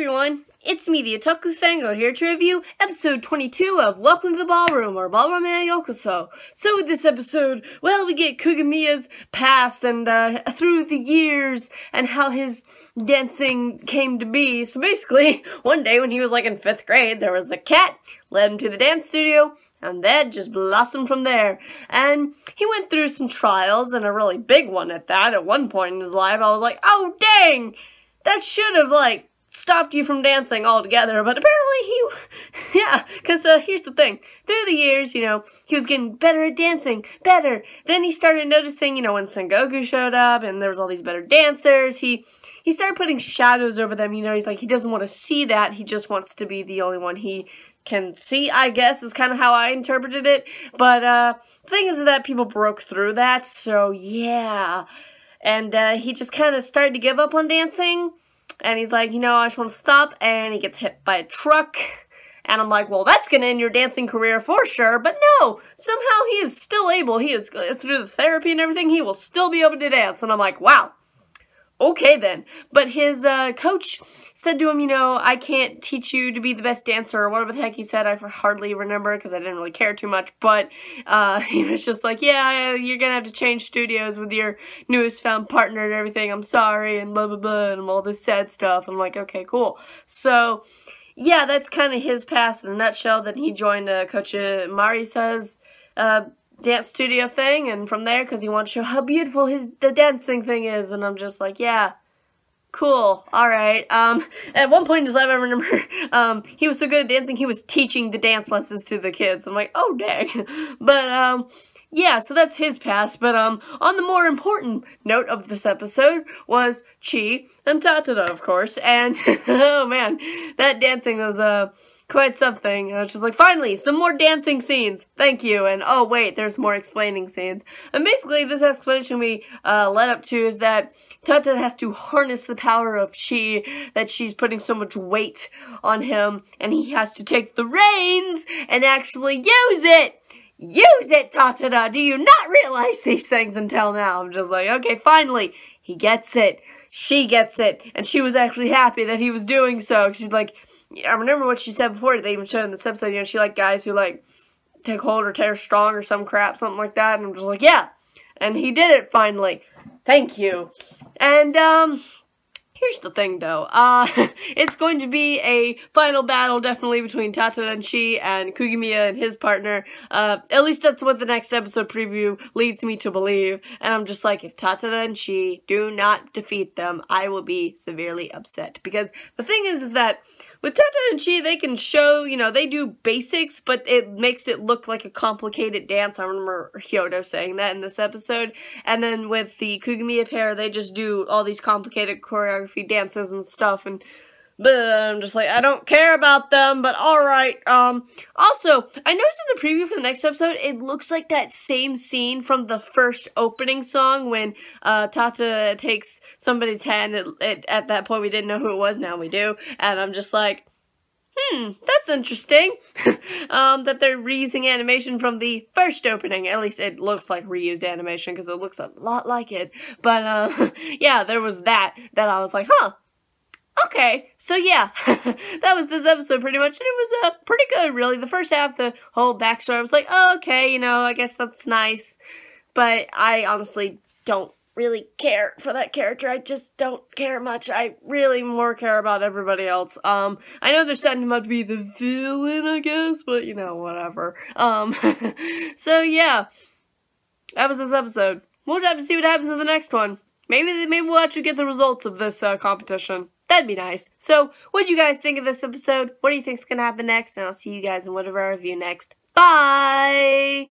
everyone, it's me, the Otaku Fango, here to review episode 22 of Welcome to the Ballroom, or Ballroom e Yokoso. So with this episode, well, we get Kugamiya's past and through the years and how his dancing came to be. So basically, one day when he was like in 5th grade, there was a cat, led him to the dance studio, and that just blossomed from there. And he went through some trials, and a really big one at that. At one point in his life, I was like, oh dang! That should have, like, stopped you from dancing altogether, but apparently yeah, because here's the thing. Through the years, you know, he was getting better at dancing, better. Then he started noticing, you know, when Sengoku showed up and there was all these better dancers, he started putting shadows over them, you know, he's like, he doesn't want to see that, he just wants to be the only one he can see, I guess, is kind of how I interpreted it, but the thing is that people broke through that, so yeah. And he just kind of started to give up on dancing. And he's like, you know, I just want to stop. And he gets hit by a truck. And I'm like, well, that's going to end your dancing career for sure. But no, somehow he is still able. He is, through the therapy and everything, he will still be able to dance. And I'm like, wow. Okay then. But his coach said to him, you know, I can't teach you to be the best dancer, or whatever the heck he said. I hardly remember because I didn't really care too much. But he was just like, yeah, you're going to have to change studios with your newest found partner and everything. I'm sorry, and blah, blah, blah, and all this sad stuff. And I'm like, okay, cool. So, yeah, that's kind of his past in a nutshell. Then he joined Coach Marisa's dance studio thing, and from there, because he wants to show how beautiful the dancing thing is, and I'm just like, yeah, cool, alright. At one point in his life, I remember, he was so good at dancing, he was teaching the dance lessons to the kids. I'm like, oh, dang. But, yeah, so that's his past, but, on the more important note of this episode was Chi and Tatada, of course, and, oh man, that dancing was, quite something. I was just like, finally, some more dancing scenes. Thank you. And oh wait, there's more explaining scenes. And basically, this explanation we led up to is that Tata has to harness the power of Chi, that she's putting so much weight on him, and he has to take the reins and actually use it. Use it, Tatada! Do you not realize these things until now? I'm just like, okay, finally, he gets it. She gets it. And she was actually happy that he was doing so. She's like, I remember what she said before, they even showed in this episode, you know, she liked guys who, like, take hold or tear strong or some crap, something like that, and I'm just like, yeah, and he did it finally. Thank you. And, here's the thing, though. It's going to be a final battle, definitely, between Tata and Chi and Kugamiya and his partner. At least that's what the next episode preview leads me to believe. And I'm just like, if Tata and Chi do not defeat them, I will be severely upset. Because the thing is that with Tata and Chi, they can show, you know, they do basics, but it makes it look like a complicated dance. I remember Hyodo saying that in this episode. And then with the Kugamiya pair, they just do all these complicated choreography dances and stuff. And but I'm just like, I don't care about them, but alright. Also, I noticed in the preview for the next episode, it looks like that same scene from the first opening song when Tata takes somebody's hand. At that point, we didn't know who it was, now we do. And I'm just like, that's interesting. That they're reusing animation from the first opening. At least it looks like reused animation, because it looks a lot like it. But, yeah, there was that I was like, huh. Okay, so yeah, that was this episode pretty much, and it was pretty good, really. The first half, the whole backstory, I was like, oh, okay, you know, I guess that's nice, but I honestly don't really care for that character. I just don't care much. I really more care about everybody else. I know they're setting him up to be the villain, I guess, but, you know, whatever. So yeah, that was this episode. We'll just have to see what happens in the next one. Maybe we'll actually get the results of this competition. That'd be nice. So, what'd you guys think of this episode? What do you think's gonna happen next? And I'll see you guys in whatever I review next. Bye!